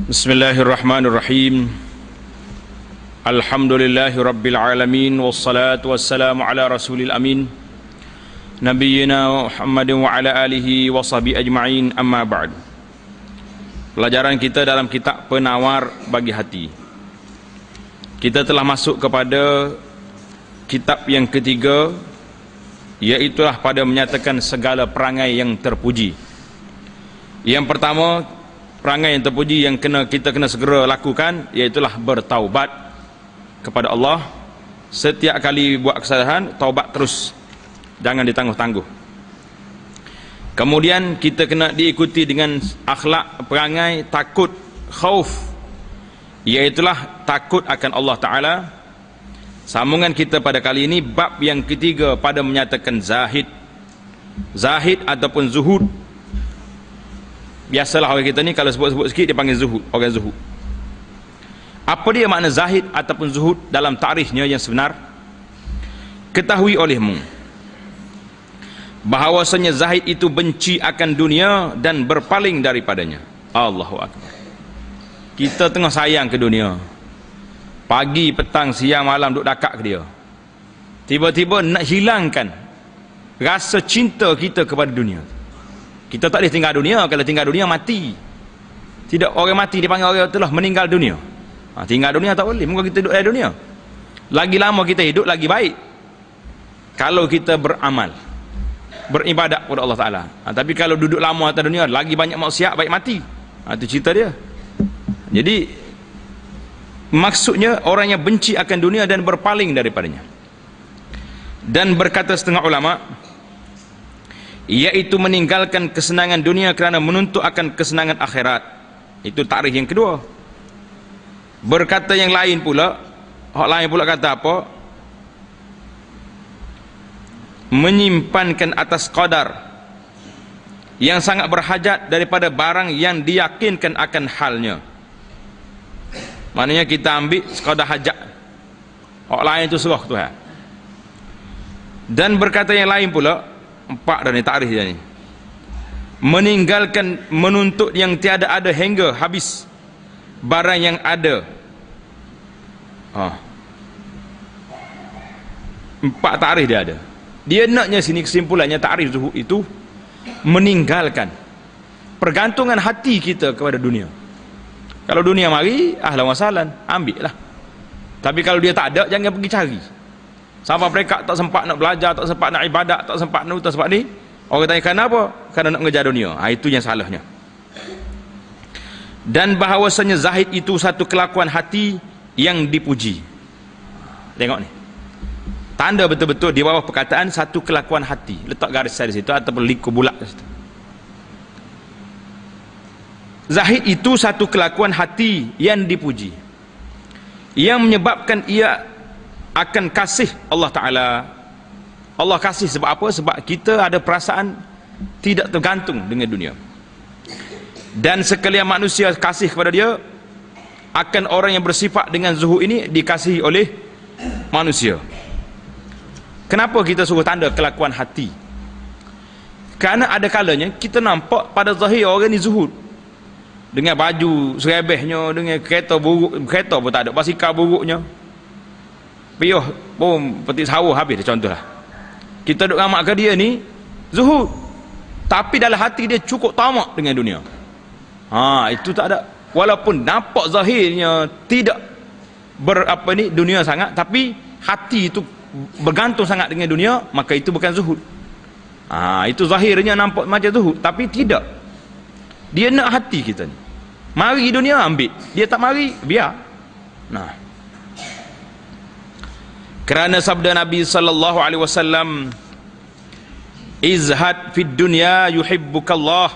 Bismillahirrahmanirrahim. Alhamdulillahi rabbil alamin, wassalatu wassalamu ala rasulil amin, nabiyyina Muhammadin wa ala alihi wa sahbihi ajma'in, amma ba'd. Pelajaran kita dalam kitab Penawar Bagi Hati. Kita telah masuk kepada kitab yang ketiga, iaitulah pada menyatakan segala perangai yang terpuji. Yang pertama, perangai yang terpuji yang kita kena segera lakukan, iaitulah bertaubat kepada Allah. Setiap kali buat kesalahan, taubat terus, jangan ditangguh-tangguh. Kemudian kita kena diikuti dengan akhlak perangai takut, khauf, iaitulah takut akan Allah Ta'ala. Sambungan kita pada kali ini bab yang ketiga pada menyatakan zahid. Zahid ataupun zuhud, biasalah orang kita ni kalau sebut-sebut sikit dia panggil zuhud, orang zuhud. Apa dia makna zahid ataupun zuhud dalam takrifnya yang sebenar? Ketahui olehmu bahawasanya zahid itu benci akan dunia dan berpaling daripadanya. Allahu Akbar. Kita tengah sayang ke dunia, pagi, petang, siang, malam duk dakak ke dia. Tiba-tiba nak hilangkan rasa cinta kita kepada dunia. Kita tak boleh tinggal dunia. Kalau tinggal dunia mati. Tidak, orang mati dipanggil orang telah meninggal dunia. Tinggal dunia tak boleh. Mungkin kita duduk dalam dunia. Lagi lama kita hidup lagi baik kalau kita beramal, beribadat kepada Allah Ta'ala. Tapi kalau duduk lama atas dunia, lagi banyak maksiat, baik mati. Itu cerita dia. Jadi maksudnya orang yang benci akan dunia dan berpaling daripadanya. Dan berkata setengah ulama, iaitu meninggalkan kesenangan dunia kerana menuntut akan kesenangan akhirat. Itu takrif yang kedua. Berkata yang lain pula, hak lain pula kata apa? Menyimpankan atas qadar yang sangat berhajat daripada barang yang diyakinkan akan halnya. Maknanya kita ambil sekadar hajat, hak lain itu suruh Tuhan. Dan berkata yang lain pula, empat dah ni takrif dia ni, meninggalkan menuntut yang tiada ada hingga habis barang yang ada. Empat takrif dia ada. Dia naknya sini kesimpulannya takrif zuhud itu meninggalkan pergantungan hati kita kepada dunia. Kalau dunia mari, ahlan wa sahlan, ambil lah. Tapi kalau dia tak ada, jangan pergi cari. Sampai mereka tak sempat nak belajar, tak sempat nak ibadat, tak sempat nak tak sempat ni. Orang tanya kenapa? Kerana nak mengejar dunia. Itu yang salahnya. Dan bahawasanya zahid itu satu kelakuan hati yang dipuji. Tengok ni, tanda betul-betul di bawah perkataan satu kelakuan hati. Letak garis di situ ataupun liku bulat di situ. Zahid itu satu kelakuan hati yang dipuji, yang menyebabkan ia akan kasih Allah Ta'ala. Allah kasih sebab apa? Sebab kita ada perasaan tidak tergantung dengan dunia. Dan sekalian manusia kasih kepada dia, akan orang yang bersifat dengan zuhud ini dikasihi oleh manusia. Kenapa kita suruh tanda kelakuan hati? Kerana ada kalanya kita nampak pada zahir orang ni zuhud, dengan baju serebehnya, dengan kereta buruk, kereta pun tak ada, basikal buruknya, piyuh pun petik sawah habis, contohlah. Kita duk ngamak ke dia ni zuhud, tapi dalam hati dia cukup tamak dengan dunia. Itu tak ada. Walaupun nampak zahirnya tidak dunia sangat, tapi hati itu bergantung sangat dengan dunia, maka itu bukan zuhud. Itu zahirnya nampak macam zuhud, tapi tidak. Dia nak hati kita ni, mari dunia ambil, dia tak mari biar. Kerana sabda Nabi sallallahu alaihi wasallam, izhad fid dunya yuhibbukallah,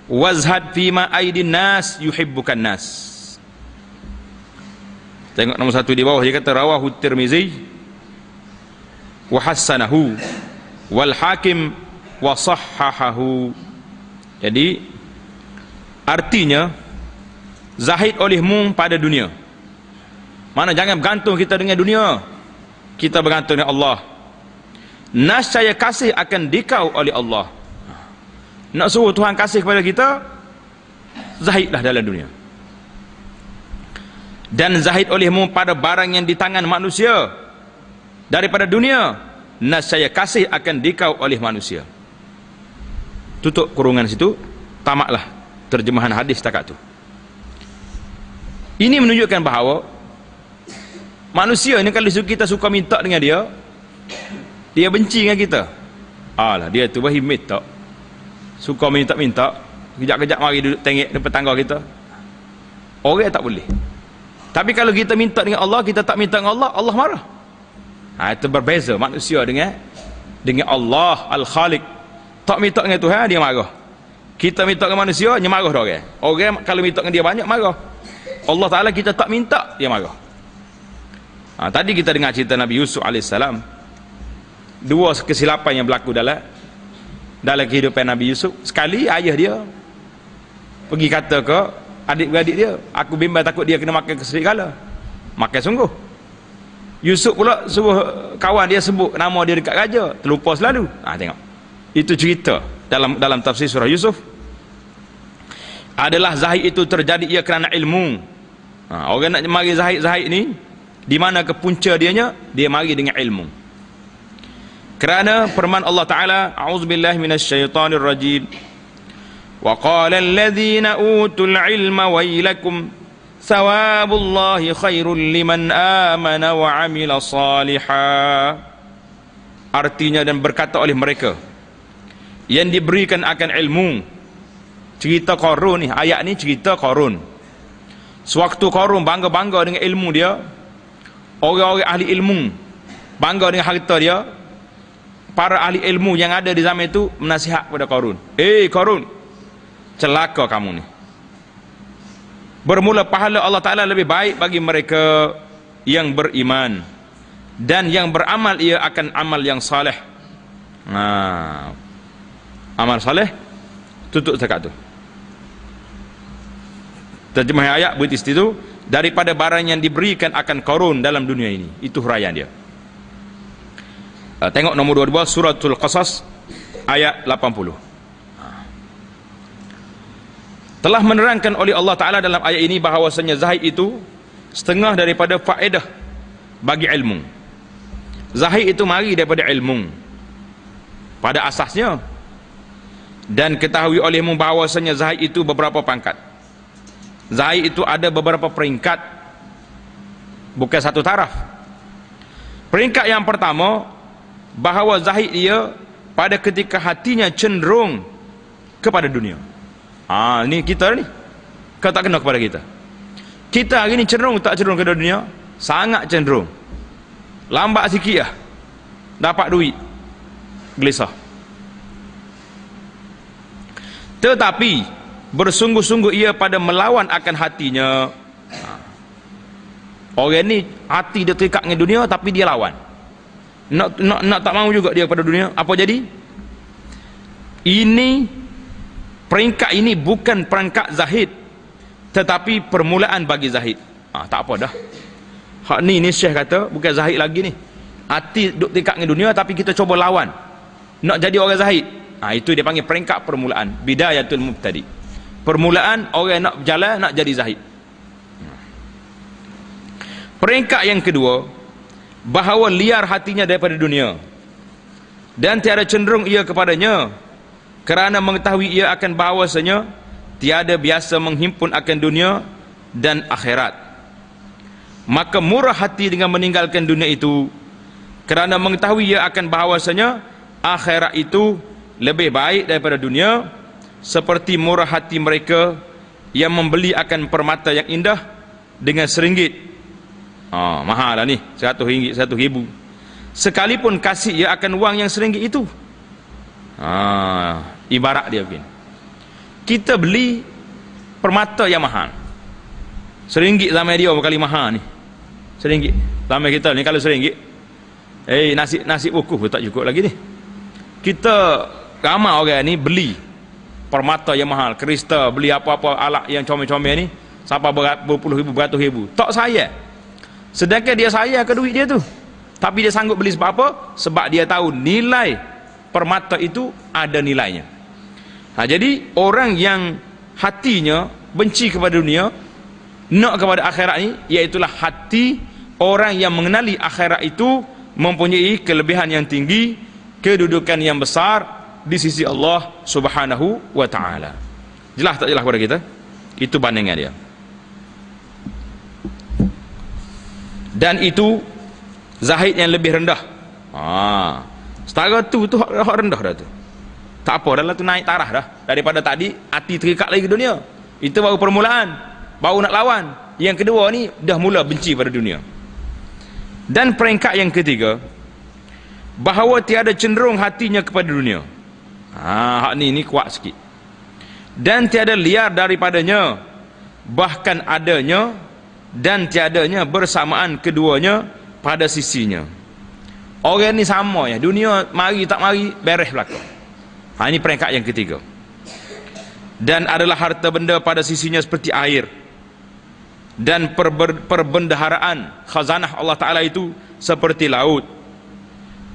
wazhad fima aidin nas yuhibbukan nas. Tengok nombor satu di bawah, dia kata rawahu Tirmizi wa hassanahu wal hakim wa sahhahahu. Jadi artinya zahid olehmu pada dunia. Mana jangan bergantung kita dengan dunia, kita bergantung dengan Allah. Nascaya kasih akan dikau oleh Allah. Nak suruh Tuhan kasih kepada kita, zahidlah dalam dunia. Dan zahid olehmu pada barang yang di tangan manusia daripada dunia, nascaya kasih akan dikau oleh manusia. Tutup kurungan situ, tamatlah terjemahan hadis setakat tu. Ini menunjukkan bahawa manusia ni kalau kita suka minta dengan dia, dia benci dengan kita. Alah, dia tu wahai minta, suka minta-minta, kejap-kejap mari duduk tengok depan tangga kita. Orang tak boleh. Tapi kalau kita minta dengan Allah, kita tak minta dengan Allah, Allah marah. Itu berbeza manusia dengan Allah Al-Khaliq. Tak minta dengan Tuhan, dia marah. Kita minta dengan manusia, dia marah dah orang. Orang kalau minta dengan dia banyak, marah. Allah Ta'ala kita tak minta, dia marah. Tadi kita dengar cerita Nabi Yusuf AS. Dua kesilapan yang berlaku dalam kehidupan Nabi Yusuf. Sekali ayah dia pergi kata ke adik-beradik dia, aku bimbang takut dia kena makan serigala. Makan sungguh. Yusuf pula suruh kawan dia sebut nama dia dekat raja, terlupa selalu. Tengok, itu cerita dalam tafsir surah Yusuf. Adalah zahid itu terjadi ia kerana ilmu. Orang nak mari zahid ni, di mana kepunca dianya? Dia mari dengan ilmu. Kerana firman Allah Ta'ala, a'udzubillahi minasyaitanir rajim, wa qala alladhina utul ilma wailakum thawabullahi khairul liman amana wa amila salihah. Artinya, dan berkata oleh mereka yang diberikan akan ilmu. Cerita Qarun ni, ayat ni cerita Qarun. Sewaktu Qarun bangga-bangga dengan ilmu dia, orang-orang ahli ilmu bangga dengan harta dia, para ahli ilmu yang ada di zaman itu menasihat kepada Qarun, Qarun, celaka kamu ni. Bermula pahala Allah Ta'ala lebih baik bagi mereka yang beriman dan yang beramal ia akan amal yang saleh. Amal saleh. Tutup setakat tu. Terjemah ayat berita itu, daripada barang yang diberikan akan Qarun dalam dunia ini. Itu huraian dia. Tengok nombor 22 suratul Qasas ayat 80. Telah menerangkan oleh Allah Ta'ala dalam ayat ini bahawasanya zahid itu setengah daripada faedah bagi ilmu. Zahid itu mari daripada ilmu pada asasnya. Dan ketahui olehmu bahawasanya zahid itu beberapa pangkat. Zahid itu ada beberapa peringkat, bukan satu taraf. Peringkat yang pertama, bahawa zahid ia pada ketika hatinya cenderung kepada dunia. Ni kita ni, kau tak kena kepada kita. Kita hari ni cenderung tak cenderung kepada dunia? Sangat cenderung. Lambat sikit lah dapat duit, gelisah. Tetapi bersungguh-sungguh ia pada melawan akan hatinya. Orang ni hati dia terikat dengan dunia, tapi dia lawan. Nak tak mahu juga dia pada dunia. Apa jadi? Ini peringkat ini bukan peringkat zahid, tetapi permulaan bagi zahid. Tak apa dah. Hak ni Syekh kata bukan zahid lagi ni. Hati duk terikat dengan dunia, tapi kita cuba lawan nak jadi orang zahid. Itu dia panggil peringkat permulaan, bidayatul mubtadi. Permulaan orang nak berjalan nak jadi zahid. Peringkat yang kedua, bahawa liar hatinya daripada dunia dan tiada cenderung ia kepadanya, kerana mengetahui ia akan bahawasanya tiada biasa menghimpun akan dunia dan akhirat. Maka murah hati dengan meninggalkan dunia itu, kerana mengetahui ia akan bahawasanya akhirat itu lebih baik daripada dunia, seperti murah hati mereka yang membeli akan permata yang indah dengan RM1. Mahal lah ni, RM100, RM1,000. Sekalipun kasih ia akan wang yang RM1 itu. Ibarat dia begini, kita beli permata yang mahal, RM1 zaman dia berkali mahal ni. RM1 zaman kita ni kalau RM1, nasi buku pun tak cukup lagi ni. Kita ramai orang ni beli permata yang mahal, kristal, beli apa-apa alat yang comel-comel ni sampai berpuluh ribu, beratus ribu. Tak sayang. Sedangkan dia sayang ke duit dia tu, tapi dia sanggup beli sebab apa? Sebab dia tahu nilai permata itu ada nilainya. Jadi orang yang hatinya benci kepada dunia, nak kepada akhirat ni, iaitulah hati orang yang mengenali akhirat itu mempunyai kelebihan yang tinggi, kedudukan yang besar di sisi Allah Subhanahu wa taala. Jelas tak jelas kepada kita? Itu bandingan dia. Dan itu zahid yang lebih rendah. Setara tu hak rendah dah tu. Tak apa, dalam tu naik tarah dah. Daripada tadi hati terikat lagi ke dunia. Itu baru permulaan, baru nak lawan. Yang kedua ni dah mula benci pada dunia. Dan peringkat yang ketiga, bahawa tiada cenderung hatinya kepada dunia. Hak ni kuat sikit. Dan tiada liar daripadanya, bahkan adanya dan tiadanya bersamaan keduanya pada sisinya. Orang ni sama ya, dunia mari tak mari beres belaka. Ini peringkat yang ketiga. Dan adalah harta benda pada sisinya seperti air, dan perbendaharaan khazanah Allah Ta'ala itu seperti laut.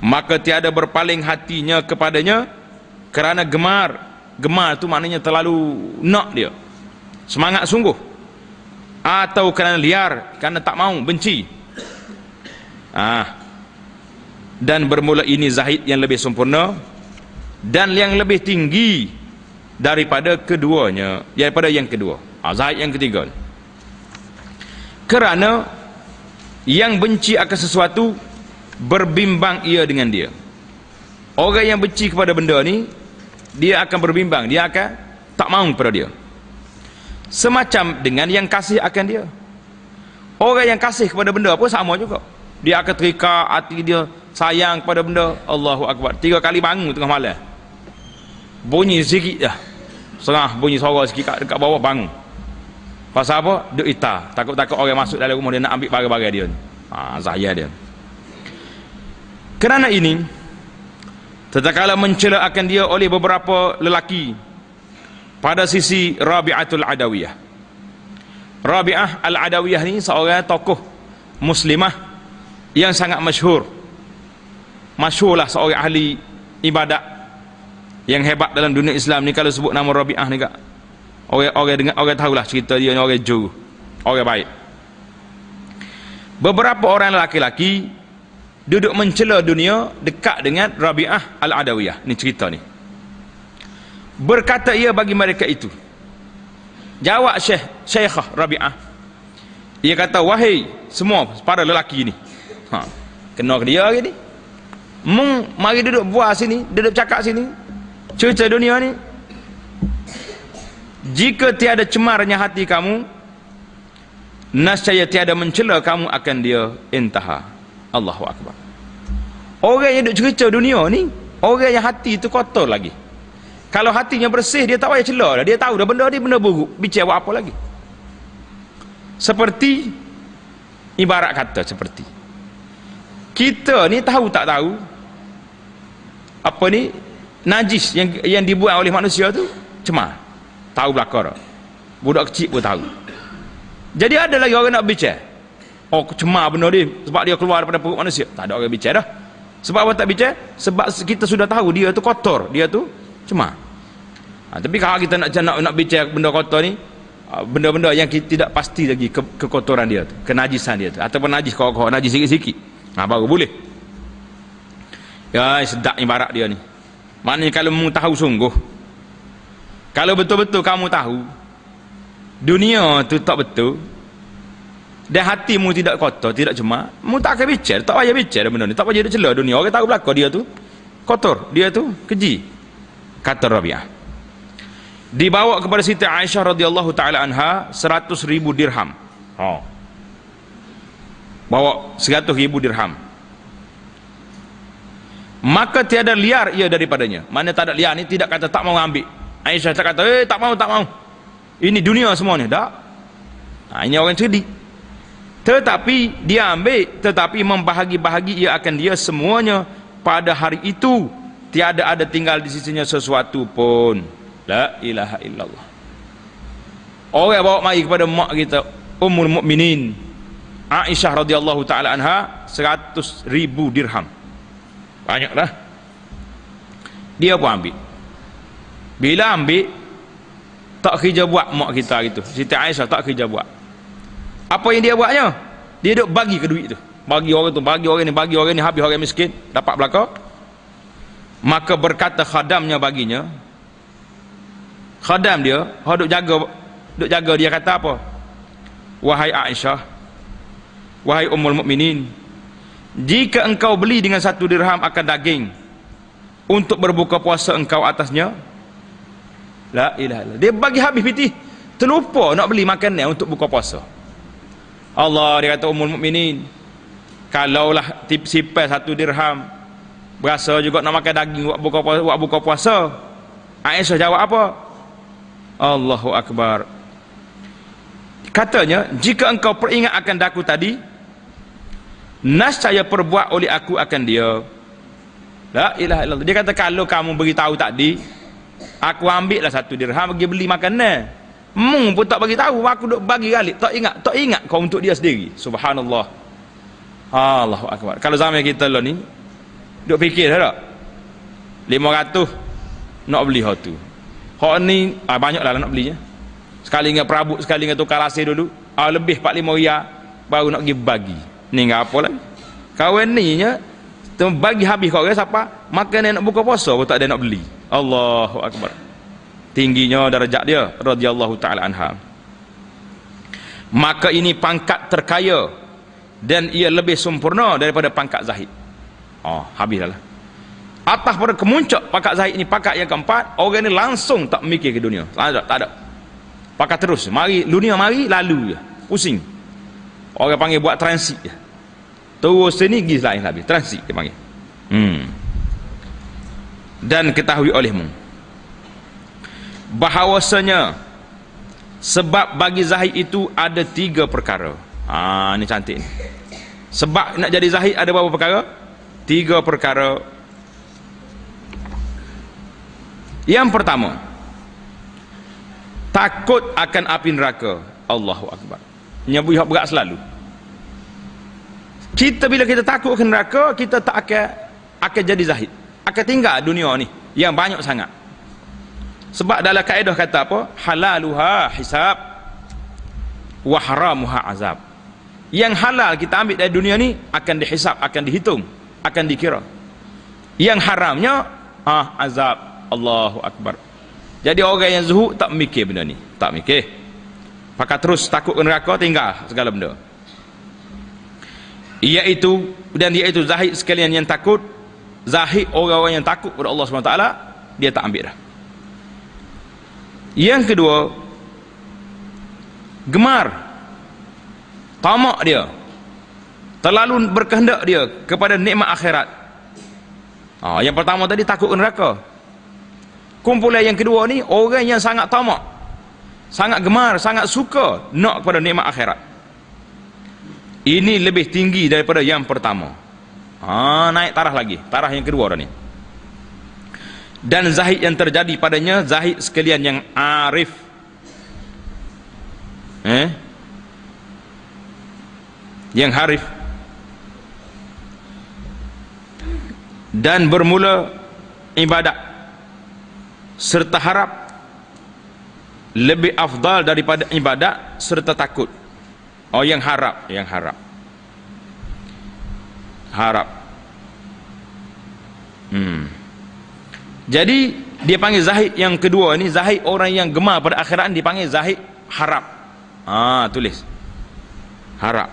Maka tiada berpaling hatinya kepadanya kerana gemar. Gemar itu maknanya terlalu nak dia, semangat sungguh, atau kerana liar, kerana tak mau, benci. Dan bermula ini zahid yang lebih sempurna dan yang lebih tinggi daripada keduanya, daripada yang kedua. Zahid yang ketiga, kerana yang benci akan sesuatu berbimbang ia dengan dia. Orang yang benci kepada benda ni, dia akan berbimbang, dia akan tak mahu kepada dia. Semacam dengan yang kasih akan dia. Orang yang kasih kepada benda pun sama juga. Dia akan terikat hati dia, sayang kepada benda. Allahu Akbar. 3 kali bangun tengah malam, bunyi sikit dah, serah bunyi suara sikit dekat bawah, bangun. Pasal apa? Duk ita, takut-takut orang masuk dalam rumah dia nak ambil barang-barang dia ni. Zahir dia. Kerana ini, tatkala mencela akan dia oleh beberapa lelaki pada sisi Rabi'atul Adawiyah. Rabi'ah Al-Adawiyah ni seorang tokoh muslimah yang sangat masyhur. Masyhurlah seorang ahli ibadat yang hebat dalam dunia Islam ni. Kalau sebut nama Rabi'ah ni, orang tahulah cerita dia ni, orang jujur, orang baik. Beberapa orang lelaki-lelaki duduk mencela dunia dekat dengan Rabi'ah Al-Adawiyah. Ni cerita ni. Berkata ia bagi mereka itu, jawab Syekhah Rabi'ah, ia kata, wahai semua para lelaki ni, kena ke dia hari ni, mari duduk buat sini, duduk cakap sini, cerita dunia ni. Jika tiada cemarnya hati kamu, nescaya tiada mencela kamu akan dia. Intaha. Allahu Akbar. Orang yang duk cerita dunia ni, orang yang hati itu kotor lagi. Kalau hatinya bersih, dia tak payah celah dah. Dia tahu dah benda ni benda buruk, bicara buat apa lagi. Seperti ibarat kata, seperti kita ni tahu tak tahu apa ni najis yang dibuat oleh manusia tu cemar, tahu belakang. Budak kecil pun tahu. Jadi ada lagi orang nak bicara, cemar benda ni sebab dia keluar daripada perut manusia. Tak ada orang bicara dah. Sebab apa tak bicara? Sebab kita sudah tahu dia tu kotor, dia tu cemar. Tapi kalau kita nak bicara benda kotor ni, benda-benda yang kita tidak pasti lagi kekotoran dia tu, kenajisan dia tu, ataupun najis kau najis sikit-sikit, baru boleh. Ya, sedap ibarat dia ni. Maknanya kalau kamu tahu sungguh, kalau betul-betul kamu tahu dunia tu tak betul dan hatimu tidak kotor, tidak cemar, kamu tak akan bicara, tak payah bicara benda ni, tak payah dia celah dunia. Orang tahu belakang dia tu kotor, dia tu keji. Kata Rabi'ah, dibawa kepada Siti Aisyah radhiyallahu taala anha 100,000 dirham. Bawa 100,000 dirham. Maka tiada liar ia daripadanya. Mana tak ada liar ni, tidak kata tak mau ambil. Aisyah tak kata tak mau. Ini dunia semua ni, tak. Ini orang cerdik. Tetapi dia ambil, tetapi membahagi-bahagi ia akan dia semuanya pada hari itu. Tiada ada tinggal di sisinya sesuatu pun. La ilaha illallah. Orang bawa mari kepada mak kita, Ummul Mukminin Aisyah radhiyallahu taala anha 100,000 dirham. Banyak dah. Dia pun ambil. Bila ambil, Tak kerja buat mak kita gitu. Siti Aisyah tak kerja buat. Apa yang dia buatnya? Dia duk bagi ke duit tu. Bagi orang tu, bagi orang ni, bagi orang ni, habis orang miskin dapat belaka. Maka berkata khadamnya baginya. Khadam dia, duk jaga dia kata apa? Wahai Aisyah, wahai Ummul Mukminin, jika engkau beli dengan 1 dirham akan daging untuk berbuka puasa engkau atasnya, la ilaha illallah. Dia bagi habis piti, terlupa nak beli makanan untuk buka puasa. Allah, dia kata Ummul Mukminin, kalaulah sipai 1 dirham berasa juga nak makan daging buat buka puasa. Aisyah jawab apa? Allahu Akbar. Katanya, jika engkau peringat akan daku tadi, nascaya perbuat oleh aku akan dia. La ilaha illallah. Dia kata kalau kamu beritahu tadi, aku ambil lah 1 dirham pergi beli makanan. Pun tak bagi tahu, aku duk bagi balik. Tak ingat kau untuk dia sendiri. Subhanallah. Allahu Akbar. Kalau zaman kita lah ni, duk fikir tak? 500 nak beli hak tu. Hak ni banyaklah nak belinya. Sekali dengan perabot, sekali dengan tukar lasih dulu. Lebih 4-5 riyal baru nak pergi bagi. Ni enggak apa lagi. Kawan ni nya bagi habis kau orang siapa? Makan nak buka puasa pun tak ada nak beli. Allahu Akbar. Tingginya darajat dia radhiyallahu taala anha. Maka ini pangkat terkaya dan ia lebih sempurna daripada pangkat zahid. Habis lah. Atas pada kemuncak pangkat zahid ini, pangkat yang keempat, orang ni langsung tak mikir ke dunia. Tak ada. Pakat terus, mari dunia mari lalu je, pusing. Orang panggil buat transit je. Terus sini pergi lain habis, transit dia panggil. Dan ketahui olehmu bahawasanya sebab bagi zahid itu ada 3 perkara. Ni cantik ni. Sebab nak jadi zahid ada berapa perkara? 3 perkara. Yang pertama, takut akan api neraka. Allahu Akbar. Nyabu yang berat selalu. Kita bila kita takut akan neraka, kita tak akan jadi zahid. Akan tinggal dunia ni yang banyak sangat. Sebab dalam kaedah kata apa? Halaluha hisab wa haramuha azab. Yang halal kita ambil dari dunia ni akan dihisab, akan dihitung, akan dikira. Yang haramnya azab. Allahu Akbar. Jadi orang yang zuhud tak mikir benda ni, tak mikir. Pakat terus takut ke neraka, tinggal segala benda. Iaitu zahid sekalian yang takut. Zahid orang-orang yang takut kepada Allah SWT, dia tak ambil dah. Yang kedua, gemar, tamak dia, terlalu berkehendak dia kepada nikmat akhirat. Yang pertama tadi takut ke neraka. Kumpulan yang kedua ni orang yang sangat tamak, sangat gemar, sangat suka nak kepada nikmat akhirat. Ini lebih tinggi daripada yang pertama. Naik tarah lagi, tarah yang kedua dah ni. Dan zahid yang terjadi padanya zahid sekalian yang arif. Yang harif. Dan bermula ibadat serta harap lebih afdal daripada ibadat serta takut. Yang harap. Jadi dia panggil zahid yang kedua ni, zahid orang yang gemar pada akhirat, dipanggil zahid harap. Tulis harap.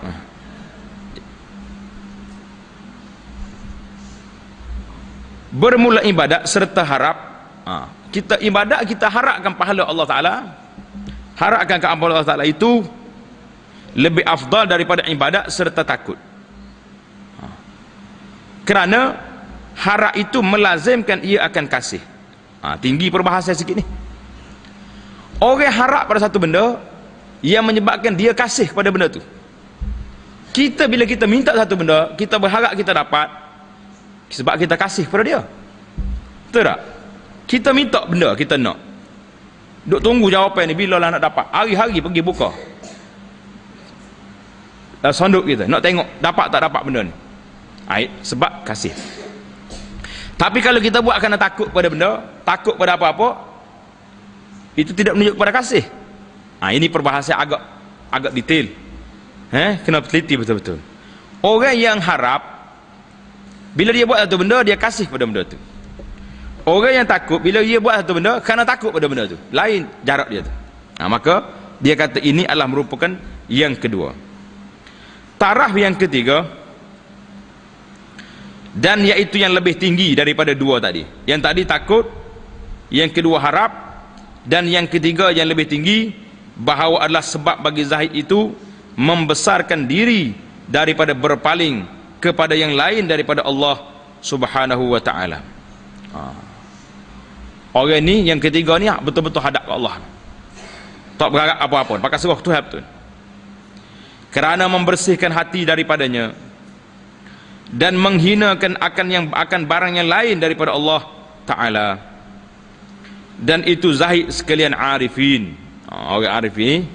Bermula ibadat serta harap. Kita ibadat, kita harapkan pahala Allah Ta'ala, harapkan keampunan Allah Ta'ala, itu lebih afdal daripada ibadat serta takut. Kerana harap itu melazimkan ia akan kasih. Tinggi perbahasan sikit ni. Orang harap pada satu benda yang menyebabkan dia kasih kepada benda tu. Kita bila kita minta satu benda, kita berharap kita dapat sebab kita kasih kepada dia. Betul tak? Kita minta benda kita nak, duk tunggu jawapan ni bila lah nak dapat. Hari-hari pergi buka sonduk kita, nak tengok dapat tak dapat benda ni. Sebab kasih. Tapi kalau kita buat kerana takut pada benda, takut pada apa-apa, itu tidak menunjuk kepada kasih. Ini perbahasa agak detail. Kena teliti betul-betul. Orang yang harap, bila dia buat satu benda, dia kasih pada benda tu. Orang yang takut, bila dia buat satu benda, kerana takut pada benda tu. Lain jarak dia tu. Maka dia kata ini adalah merupakan yang kedua. Taraf yang ketiga, dan iaitu yang lebih tinggi daripada dua tadi. Yang tadi takut, yang kedua harap, dan yang ketiga yang lebih tinggi, bahawa adalah sebab bagi zahid itu membesarkan diri daripada berpaling kepada yang lain daripada Allah Subhanahu wa ta'ala. Orang ni yang ketiga ni betul-betul hadap ke Allah, tak berharap apa-apa, pakai suruh Tuhan betul, kerana membersihkan hati daripadanya dan menghinakan akan barang yang lain daripada Allah Ta'ala. Dan itu zahid sekalian arifin. Orang arif ini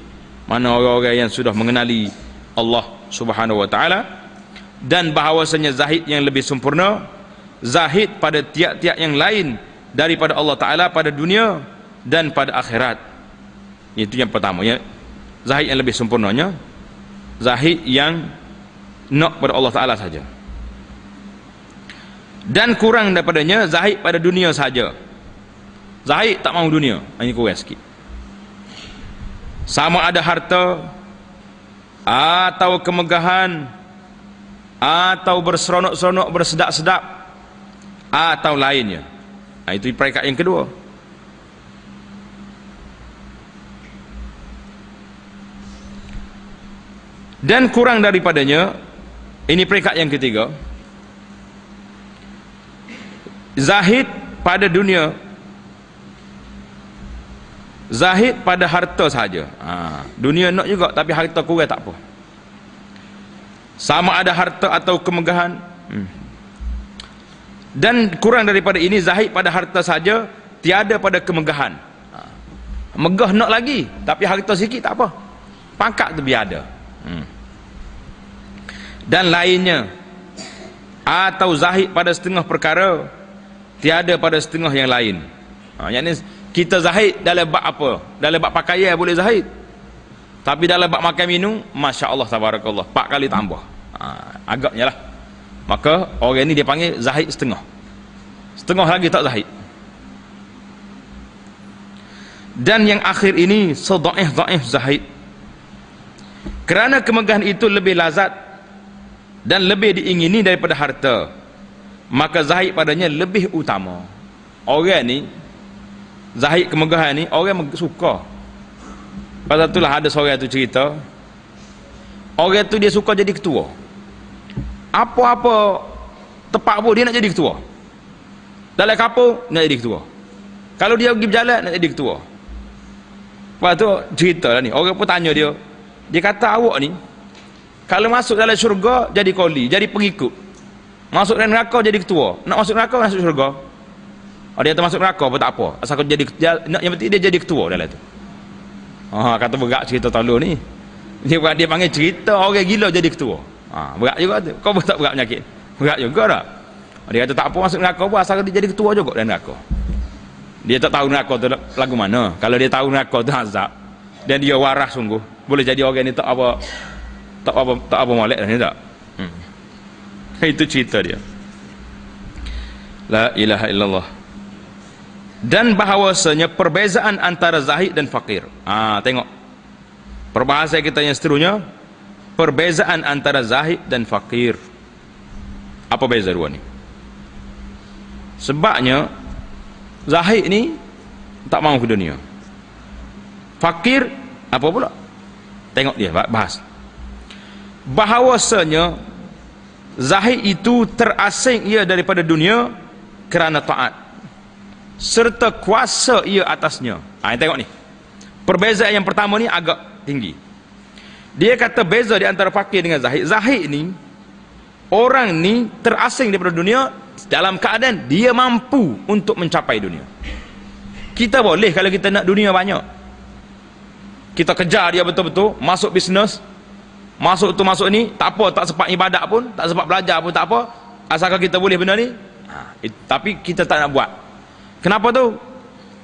mana orang-orang yang sudah mengenali Allah Subhanahu wa ta'ala, dan bahawasanya zahid yang lebih sempurna, zahid pada tiap-tiap yang lain daripada Allah Ta'ala pada dunia dan pada akhirat. Itu yang pertama ya. Zahid yang lebih sempurnanya, zahid yang nak pada Allah Ta'ala saja, dan kurang daripadanya zahid pada dunia saja. Zahid tak mahu dunia, ini kurang sikit. Sama ada harta atau kemegahan atau berseronok-seronok, bersedap-sedap atau lainnya. Itu peringkat yang kedua. Dan kurang daripadanya, ini peringkat yang ketiga, zahid pada dunia, zahid pada harta saja. Dunia nak juga, tapi harta kurang tak apa. Sama ada harta atau kemegahan. Dan kurang daripada ini, zahid pada harta saja, tiada pada kemegahan. Megah nak lagi, tapi harta sikit tak apa, pangkat tu biar ada. Dan lainnya. Atau zahid pada setengah perkara, tiada pada setengah yang lain. Yang ni kita zahid dalam bab apa? Dalam bab pakaian boleh zahid, tapi dalam bab makan minum, Masya Allah tabarakallah, 4 kali tambah. Agaknya lah. Maka orang ni dia panggil zahid setengah. Setengah lagi tak zahid. Dan yang akhir ini sedaif zahid, kerana kemegahan itu lebih lazat dan lebih diingini daripada harta, maka zahid padanya lebih utama. Orang ni zahid kemegahan ni orang suka. Pasal itulah ada seorang tu cerita, orang tu dia suka jadi ketua. Apa-apa tepat pun dia nak jadi ketua. Dalam kampung nak jadi ketua, kalau dia pergi berjalan nak jadi ketua. Lepas tu cerita lah ni, orang pun tanya dia, dia kata awak ni kalau masuk dalam syurga jadi koli, jadi pengikut, masuk dalam neraka jadi ketua, nak masuk neraka masuk syurga. Dia kata masuk neraka apa tak apa, asal kau jadi, yang penting dia jadi ketua dalam tu. Kata berat cerita tolong ni. Dia panggil cerita orang gila jadi ketua. Berat juga tu. Kau pun tak berat penyakit, berat juga tak. Dia kata tak apa masuk neraka pun, asal dia jadi ketua juga dalam neraka. Dia tak tahu neraka tu lagu mana. Kalau dia tahu neraka tu azab, dan dia waras sungguh, boleh jadi orang ni tak apa molek dah ni tak. Itu cerita dia. La ilaha illallah. Dan bahawasanya perbezaan antara zahid dan fakir. Tengok perbahasa kita yang seterusnya, perbezaan antara zahid dan fakir. Apa beza dua ni? Sebabnya zahid ni tak mahu ke dunia, fakir apa pula? Tengok dia bahas bahawasanya zahid itu terasing ia daripada dunia kerana taat, serta kuasa ia atasnya. Tengok ni, perbezaan yang pertama ni agak tinggi. Dia kata beza di antara fakir dengan zahid. Zahid ni, orang ni terasing daripada dunia dalam keadaan dia mampu untuk mencapai dunia. Kita boleh kalau kita nak dunia banyak, kita kejar dia betul-betul, masuk bisnes, masuk tu masuk ni, tak apa, tak sempat ibadat pun, tak sempat belajar pun tak apa, asalkan kita boleh benda ni. Tapi kita tak nak buat. Kenapa tu?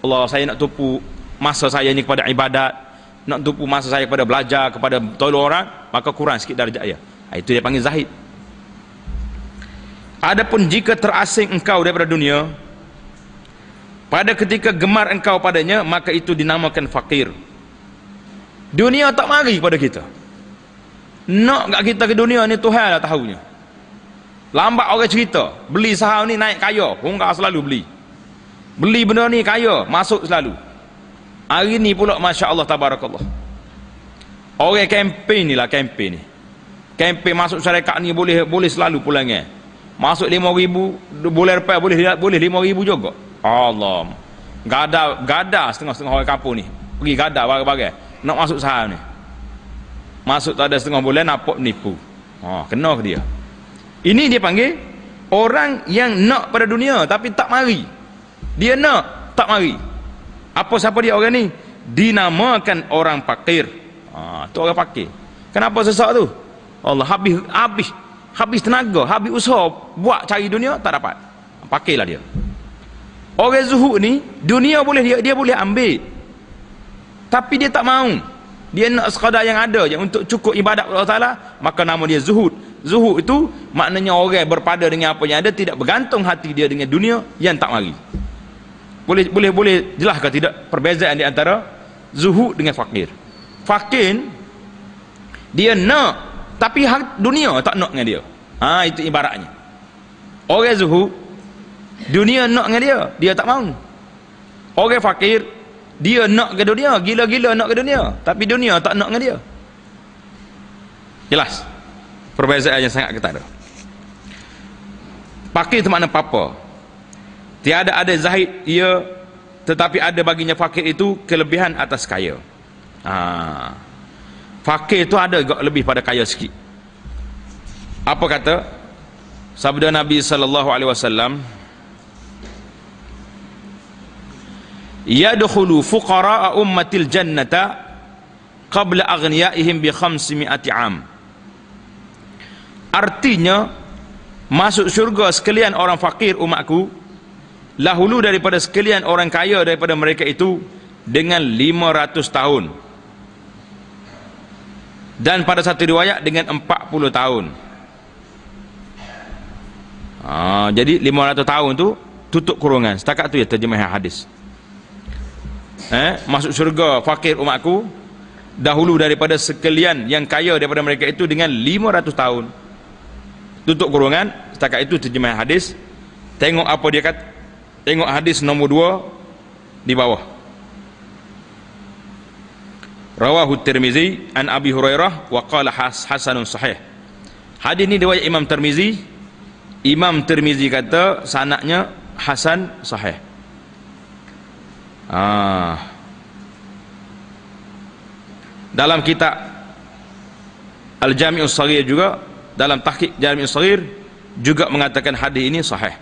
Allah, saya nak tupu masa saya ni kepada ibadat, nak tumpu masa saya kepada belajar, kepada tolong orang, maka kurang sikit darjat saya. Itu dia panggil zahid. Adapun jika terasing engkau daripada dunia, pada ketika gemar engkau padanya, maka itu dinamakan fakir. Dunia tak mari kepada kita. Nak kat kita ke dunia ni Tuhan lah tahunya. Lambat orang cerita, beli saham ni naik kaya, orang selalu beli. Beli benda ni kaya, masuk selalu. Hari ni pula Masya Allah Tabarakallah, orang kempen ni lah, kempen ni, kempen masuk syarikat ni boleh selalu pulangnya. Masuk 5,000, boleh lepas boleh 5,000 juga. Allah, gada setengah-setengah orang kampung ni pergi gada bagai-bagai nak masuk saham ni. Masuk tak ada setengah bulan, nampak nipu. Kena ke dia. Ini dia panggil orang yang nak pada dunia tapi tak mari. Dia nak, tak mari. Apa siapa dia orang ni? Dinamakan orang fakir. Tu orang fakir. Kenapa sesak tu? Allah, habis tenaga, habis usaha buat cari dunia, tak dapat. Fakirlah dia. Orang zuhud ni, dunia boleh dia boleh ambil, tapi dia tak mau. Dia nak sekadar yang ada je untuk cukup ibadat Allah Ta'ala, maka nama dia zuhud. Zuhud itu maknanya orang berpada dengan apa yang ada, tidak bergantung hati dia dengan dunia yang tak mari. Boleh jelaskan tidak perbezaan di antara zuhud dengan fakir? Fakir dia nak, tapi dunia tak nak dengan dia. Itu ibaratnya. Orang zuhud, dunia nak dengan dia tak mau. Orang fakir, dia nak ke dunia, gila-gila nak ke dunia, tapi dunia tak nak dengan dia. Jelas perbezaan yang sangat ketara. Fakir itu makna apa? Tiada ada zahid ia, tetapi ada baginya fakir itu kelebihan atas kaya. Fakir itu ada lebih pada kaya sikit. Apa kata sabda Nabi SAW, yadkhulu fuqara'a ummatil jannata qabla aghniyaihim bi 500 am. Artinya masuk syurga sekalian orang fakir umatku dahulu daripada sekalian orang kaya daripada mereka itu dengan 500 tahun. Dan pada satu riwayat dengan 40 tahun. Jadi 500 tahun tu tutup kurungan. Setakat tu ya terjemahan hadis. Masuk syurga fakir umatku dahulu daripada sekalian yang kaya daripada mereka itu dengan 500 tahun, tutup kurungan. Setakat itu terjemahan hadis. Tengok apa dia kata, tengok hadis nombor 2 di bawah. Rawahu Tirmizi an Abi Hurairah wa qala hasanun sahih. Hadis ni riwayat Imam Tirmizi. Imam Tirmizi kata sanadnya hasan sahih. Dalam kitab Al-Jami'us Shaghir juga, dalam tahqiq Jami'us Shaghir juga mengatakan hadis ini sahih.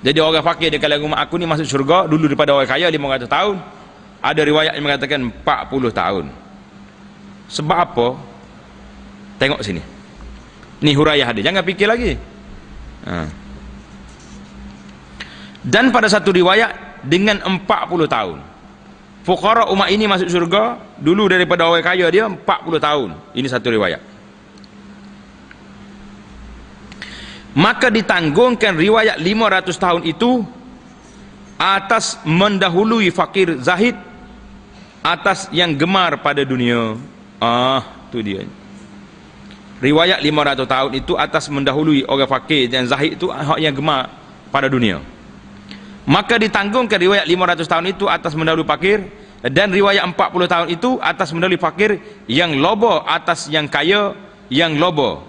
Jadi orang fakir di kalangan umat aku ni masuk syurga dulu daripada orang kaya 500 tahun. Ada riwayat yang mengatakan 40 tahun. Sebab apa? Tengok sini. Ni huraiah hadis, jangan fikir lagi. Dan pada satu riwayat dengan 40 tahun. Fuqara umat ini masuk syurga dulu daripada orang kaya dia 40 tahun. Ini satu riwayat. Maka ditanggungkan riwayat 500 tahun itu atas mendahului fakir zahid atas yang gemar pada dunia. Tu dia. Riwayat 500 tahun itu atas mendahului orang fakir dan zahid itu hak yang gemar pada dunia. Maka ditanggungkan riwayat 500 tahun itu atas mendahului fakir, dan riwayat 40 tahun itu atas mendahului fakir yang loba atas yang kaya yang loba.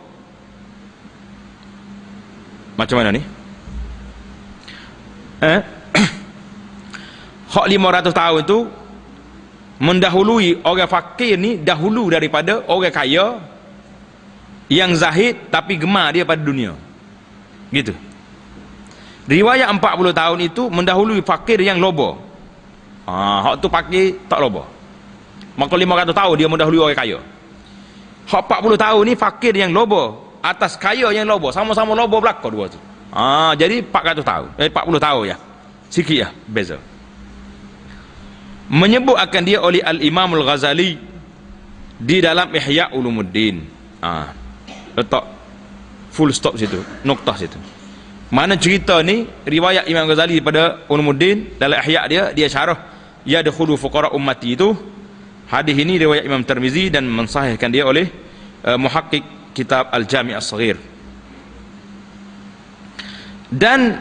Macam mana ni? Hak 500 tahun itu mendahului orang fakir ni dahulu daripada orang kaya yang zahid tapi gemar dia pada dunia. Gitu. Riwayat 40 tahun itu mendahului fakir yang loba. Hak tu fakir tak loba. Maka 500 tahun dia mendahului orang kaya. Hak 40 tahun ni fakir yang loba atas kaya yang loba, sama-sama loba belaka dua tu. Jadi 400 tahun. 40 tahun ya. Sikit ya beza. menyebut akan dia oleh Al-Imam Al-Ghazali di dalam Ihya Ulumuddin. Letak full stop situ, noktah situ. Mana cerita ni riwayat Imam Ghazali daripada Ulumuddin dalam Ihya dia syarah yadkhulu fuqara ummati itu. Hadis ini riwayat Imam Tirmizi dan mensahihkan dia oleh muhaqqiq kitab Al-Jami' As-Saghir. Dan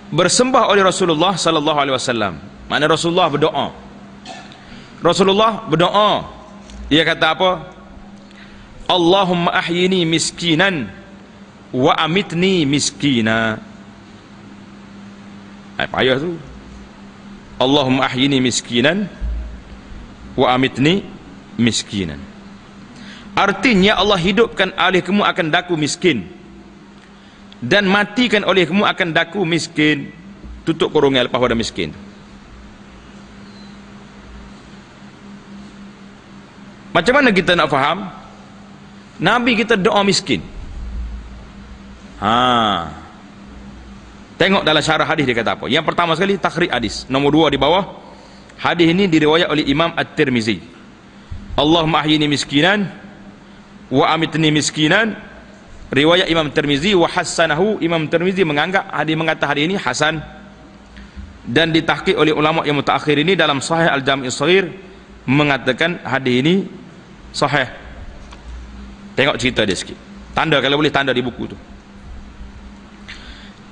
bersembah oleh Rasulullah sallallahu alaihi wasallam. Mana Rasulullah berdoa. Rasulullah berdoa. Dia kata apa? Allahumma ahyini miskinan wa amitni miskina. Payah tu. Allahumma ahyini miskinan wa amitni miskinan. Artinya Allah hidupkan oleh kamu akan daku miskin dan matikan oleh kamu akan daku miskin. Tutup kurungnya lepas pada miskin. Macam mana kita nak faham? Nabi kita doa miskin. Tengok dalam syarah hadis dia kata apa. Yang pertama sekali takhrij hadis. Nombor 2 di bawah. Hadis ini diriwayat oleh Imam At-Tirmizi. Allahumma ahyini miskinan wa amitni miskinan. Riwayat Imam Tirmizi wa hassanahu. Imam Tirmizi menganggap mengata hadis ini hasan dan ditahqiq oleh ulama yang mutaakhir ini dalam Sahih Al-Jami' As-Saghir mengatakan hadis ini sahih. Tengok cerita dia sikit. Tanda kalau boleh tanda di buku tu.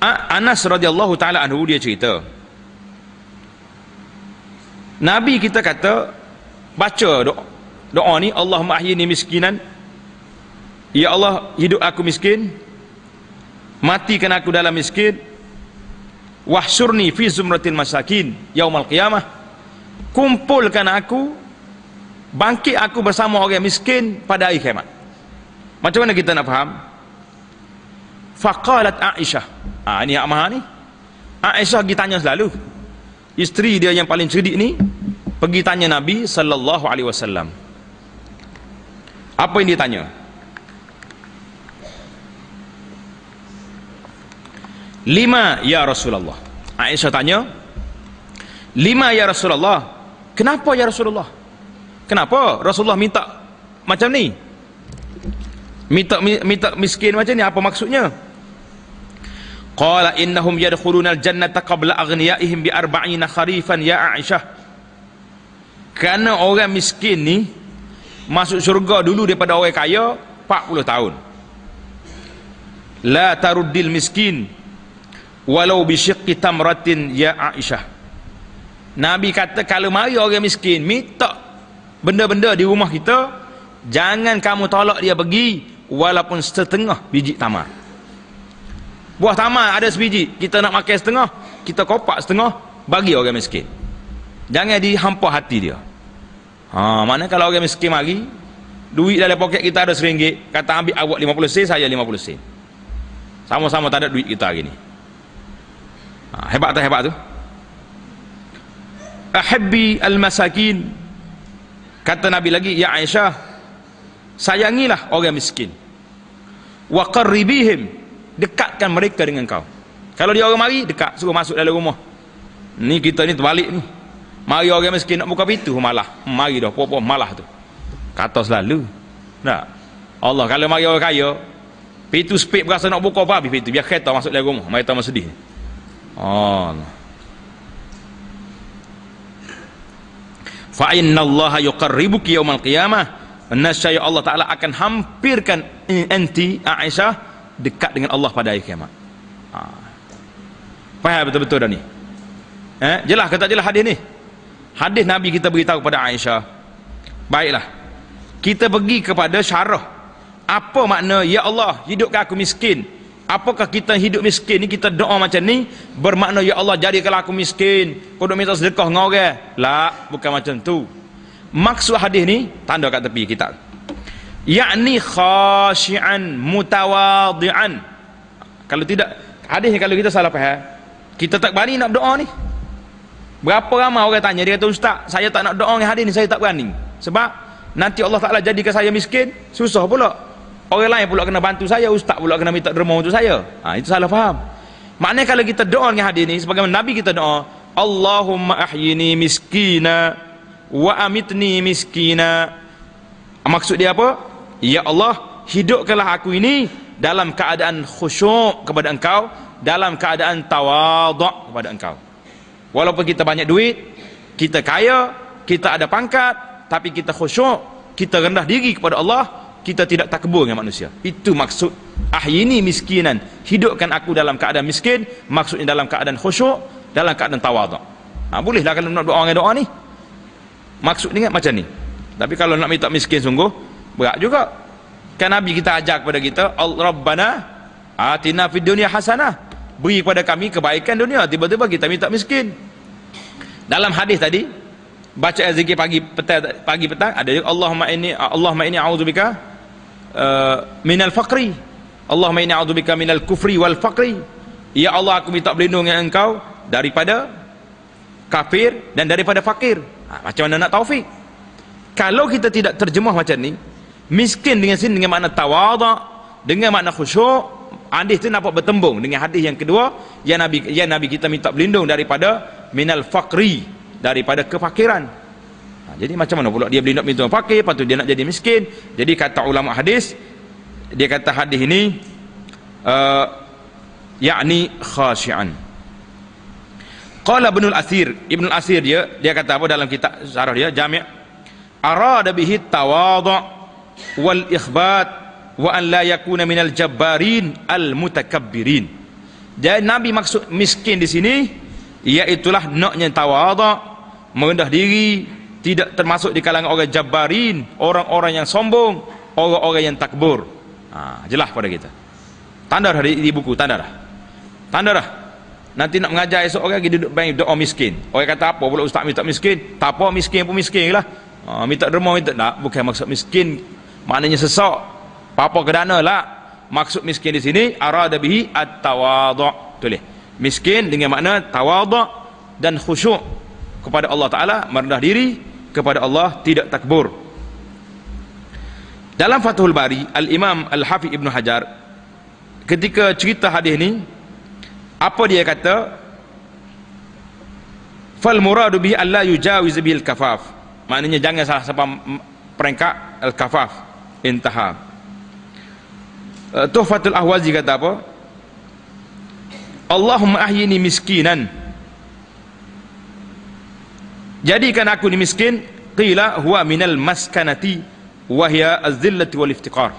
Anas radhiyallahu taala anhu dia cerita. Nabi kita kata baca doa ni, Allahumma ahyini miskinan. Ya Allah, hidup aku miskin, matikan aku dalam miskin. Wahsyurni fi zumratil masakin yaumal qiyamah. Kumpulkan aku, bangkit aku bersama orang miskin pada hari kiamat. Macam mana kita nak faham? Faqalat Aisyah. Ini Amah ni. Aisyah pergi tanya selalu. Isteri dia yang paling cerdik ni pergi tanya Nabi sallallahu alaihi wasallam. Apa yang dia tanya? Lima ya Rasulullah. Aisyah tanya, lima ya Rasulullah. Kenapa ya Rasulullah? Kenapa Rasulullah minta macam ni? Minta miskin macam ni, apa maksudnya? Qala innahum yadkhuluna al-jannata qabla aghniyaihim bi 40 kharifan ya Aisyah. Kerana orang miskin ni masuk syurga dulu daripada orang kaya 40 tahun. La taruddil miskin walau bi syiqqi tamratin ya Aisyah. Nabi kata kalau mari orang miskin minta benda-benda di rumah kita, jangan kamu tolak dia pergi walaupun setengah biji tamar. Buah tamar ada sebiji, kita nak makan setengah, kita kopak setengah, bagi orang miskin. Jangan dihampa hati dia. Mana kalau orang miskin mari, duit dalam poket kita ada RM1, kata ambil awak 50 sen, saya 50 sen. Sama-sama tak ada duit kita hari ni. Hebat tak hebat tu? Ahabbi al-masakin. Kata Nabi lagi, ya Aisyah, sayangilah orang miskin. Wa qarribihim, dekatkan mereka dengan kau. Kalau dia orang mari, dekat, suruh masuk dalam rumah. Ni kita ni terbalik ni. Mari orang miskin nak buka pintu, malah. Mari dah, puan-puan malah tu. Kata selalu. Tak? Allah, kalau mari orang kaya, pintu sepik berasa nak buka apa habis pintu. Biar kereta masuk dalam rumah. Mari tahu sedih. Allah. Fa inna Allah yuqarribuki yaumal qiyamah. Nasya Allah Ta'ala akan hampirkan enti Aisyah dekat dengan Allah pada hari kiamat. Faham betul-betul dah ni? Jelas ke tak jelas hadis ni? Hadis Nabi kita beritahu kepada Aisyah. Baiklah, kita pergi kepada syarah. Apa makna ya Allah hidupkan aku miskin? Apakah kita hidup miskin ni, kita doa macam ni bermakna ya Allah jadikanlah aku miskin, kau duk minta sedekah dengan orang? La, bukan macam tu. Maksud hadis ni tanda kat tepi kitab, yakni khashi'an mutawadhi'an. Kalau tidak, hadis ni kalau kita salah faham, kita tak berani nak berdoa ni. Berapa ramai orang tanya, dia kata ustaz, saya tak nak doa dengan hadis ni, saya tak berani. Sebab nanti Allah Ta'ala jadikan saya miskin, susah pula. Orang lain pula kena bantu saya, ustaz pula kena minta derma untuk saya. Itu salah faham. Maknanya kalau kita doa dengan hadis ni, sebagaimana Nabi kita doa, Allahumma ahyini miskina wa amitni miskina. Maksud dia apa? Ya Allah, hidupkanlah aku ini dalam keadaan khusyuk kepada Engkau, dalam keadaan tawaduk kepada Engkau. Walaupun kita banyak duit, kita kaya, kita ada pangkat, tapi kita khusyuk, kita rendah diri kepada Allah, kita tidak takbur dengan manusia. Itu maksud ahyini miskinan, hidupkan aku dalam keadaan miskin, maksudnya dalam keadaan khusyuk, dalam keadaan tawaduk. Bolehlah kalau nak doa dengan doa ni, maksud ni macam ni. Tapi kalau nak minta miskin sungguh berat juga. Kan Nabi kita ajar kepada kita, Rabbana atina fid dunya hasanah, beri kepada kami kebaikan dunia. Tiba-tiba kita minta miskin. Dalam hadis tadi baca zikir pagi petang ada juga Allahumma inni a'udzubika minal faqri, Allahumma inni a'udzubika minal kufri wal faqri. Ya Allah, aku minta berlindung dengan Engkau daripada kafir dan daripada fakir. Macam mana nak taufik? Kalau kita tidak terjemah macam ni, miskin dengan sini dengan makna tawaduk, dengan makna khusyuk, hadis tu nampak bertembung dengan hadis yang kedua, ya Nabi kita minta berlindung daripada minal faqri, daripada kefakiran. Jadi macam mana pula dia berlindung minta fakir, lepas tu dia nak jadi miskin? Jadi kata ulama hadis, dia kata hadis ini yakni khasyian. Qala Ibnul Asir dia kata apa dalam kitab syarah dia Jami' arada bihi tawadhu' wal ikhbat wa an la yakuna minal jabbarin al mutakabbirin. Jadi Nabi maksud miskin di sini iaitulah naknya tawadhu', merendah diri, tidak termasuk di kalangan orang jabbarin, orang-orang yang sombong, orang-orang yang takbur. Jelas pada kita. Tanda dah di buku, tanda dah. Nanti nak mengajar esok orang lagi duduk bank doa miskin. Orang kata apa pula ustaz minta miskin? Tak apa, miskin pun miskin lah. Minta derma minta tak, bukan maksud miskin maknanya sesak, apa kedana lah. Maksud miskin di sini arada bihi at-tawadhu', tulis miskin dengan makna tawadhu' dan khusyuk kepada Allah Taala, merendah diri kepada Allah, tidak takbur. Dalam Fathul Bari, Al-Imam Al-Hafiz Ibn Hajar ketika cerita hadis ni, apa dia kata? Fal muradu bihi alla yujawiz bil kafaf, maknanya jangan salah sampai peringkat al-kafaf, intaha. Tuhfatul Ahwazi kata apa? Allahumma ahyini miskinan, jadikan aku ni miskin. Qila huwa minal maskanati wa hiya az-zillati wal iftiqar,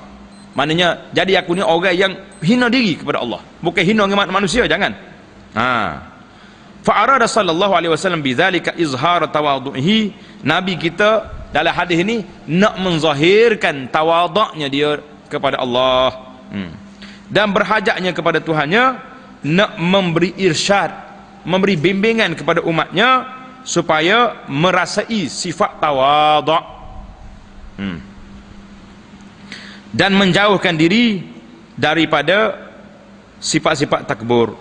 maknanya jadi aku ni orang yang hina diri kepada Allah, bukan hina dengan manusia, jangan. Fa'arada sallallahu alaihi wasallam bidzalika izhar tawadhu'ihi. Nabi kita dalam hadis ini nak menzahirkan tawaduknya dia kepada Allah, dan berhajatnya kepada Tuhannya, nak memberi irsyad, memberi bimbingan kepada umatnya supaya merasai sifat tawaduk, dan menjauhkan diri daripada sifat-sifat takbur.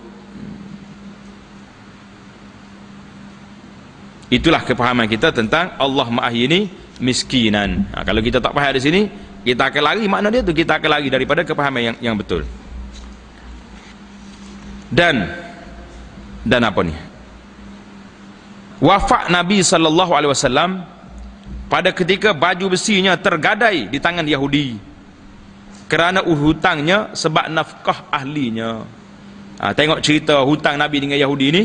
Itulah kepahaman kita tentang Allah ma'ahyini miskinan. Kalau kita tak faham di sini, kita akan lari makna dia tu, kita akan lari daripada kepahaman yang betul. Dan apa ni? Wafat Nabi sallallahu alaihi wasallam pada ketika baju besinya tergadai di tangan Yahudi kerana hutangnya sebab nafkah ahlinya. Tengok cerita hutang Nabi dengan Yahudi ni.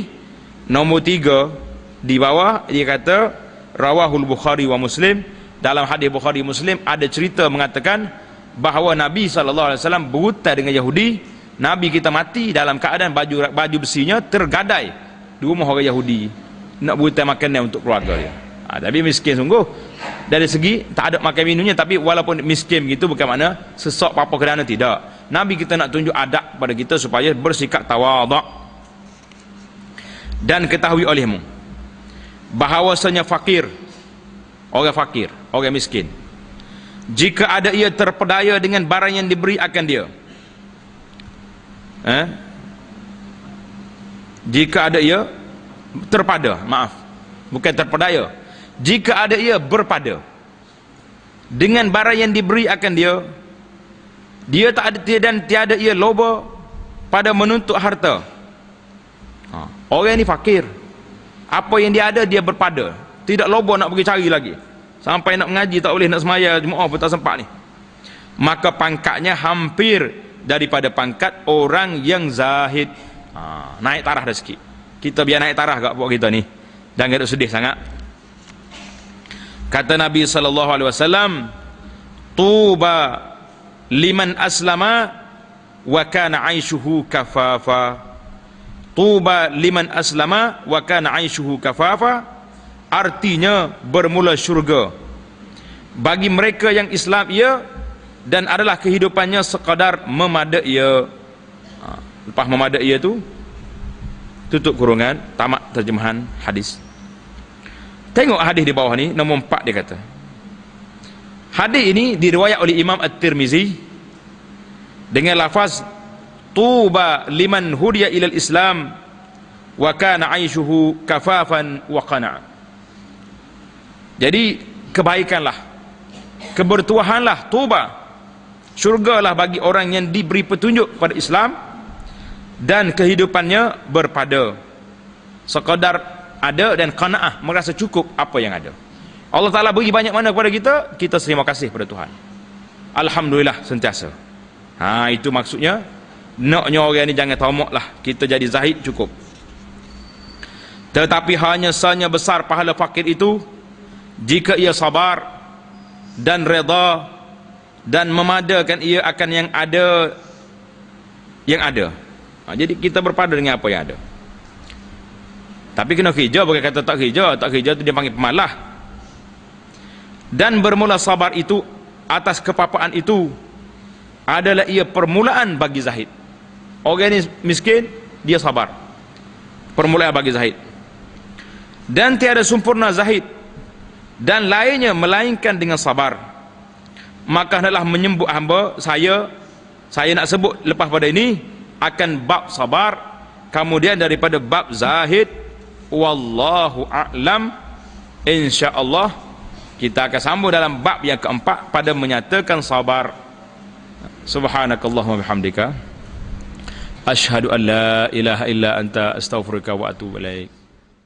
Nombor 3 di bawah dia kata rawahul Bukhari wa Muslim. Dalam hadis Bukhari Muslim ada cerita mengatakan bahawa Nabi SAW berhutang dengan Yahudi. Nabi kita mati dalam keadaan baju besinya tergadai di rumah orang Yahudi, nak berhutang makanan untuk keluarga dia. Tapi miskin sungguh dari segi tak ada makan minumnya, tapi walaupun miskin begitu bukan makna sesak apa kerana tidak. Nabi kita nak tunjuk adab pada kita supaya bersikap tawaduk. Dan ketahui olehmu bahawasanya orang miskin, jika ada ia terpedaya dengan barang yang diberi akan dia, jika ada ia terpada, bukan terpedaya, jika ada ia berpada dengan barang yang diberi akan dia, dia tak ada dan tiada ia loba pada menuntut harta. Orang ni fakir, apa yang dia ada dia berpada, tidak lobo nak pergi cari lagi. Sampai nak mengaji tak boleh, nak semaya Jumaat pun tak sempat ni. Maka pangkatnya hampir daripada pangkat orang yang zahid. Naik tarah dah sikit. Kita biar naik tarah kat buat kita ni. Jangan sedih sangat. Kata Nabi SAW, tuba liman aslama wa kana aishuhu kafafa. Tuba liman aslama wa kana aishuhu kafafa, artinya bermula syurga bagi mereka yang Islam ia dan adalah kehidupannya sekadar memadak ia. Lepas memadak ia tu tutup kurungan, tamat terjemahan hadis. Tengok hadis di bawah ni, nombor 4 dia kata. Hadis ini diriwayat oleh Imam At-Tirmizi dengan lafaz tuba liman hudiya ilal Islam wa kana aishuhu kafafan wa qana'. Jadi kebaikanlah, kebertuahanlah, tuba, syurgalah bagi orang yang diberi petunjuk pada Islam dan kehidupannya berpada sekadar ada dan qanaah, merasa cukup apa yang ada. Allah Ta'ala beri banyak mana kepada kita, kita terima kasih pada Tuhan, alhamdulillah sentiasa. Itu maksudnya. Naknya orang ni jangan tamak lah, kita jadi zahid cukup. Tetapi hanya sahaja besar pahala fakir itu jika ia sabar dan reda dan memadakan ia akan yang ada. Jadi kita berpada dengan apa yang ada. Tapi kena kerja, bukan kata tak kerja. Tak kerja tu dia panggil pemalah. Dan bermula sabar itu atas kepapaan itu adalah ia permulaan bagi zahid. Orang ni miskin, dia sabar, permulaan bagi zahid. Dan tiada sempurna zahid dan lainnya melainkan dengan sabar. Maka adalah menyebut hamba saya nak sebut lepas pada ini akan bab sabar, kemudian daripada bab zahid. Wallahu a'lam. InsyaAllah kita akan sambung dalam bab yang keempat pada menyatakan sabar. Subhanakallahumma bihamdika asyhadu an la ilaha illa anta astaghfiruka wa atubu ilaik.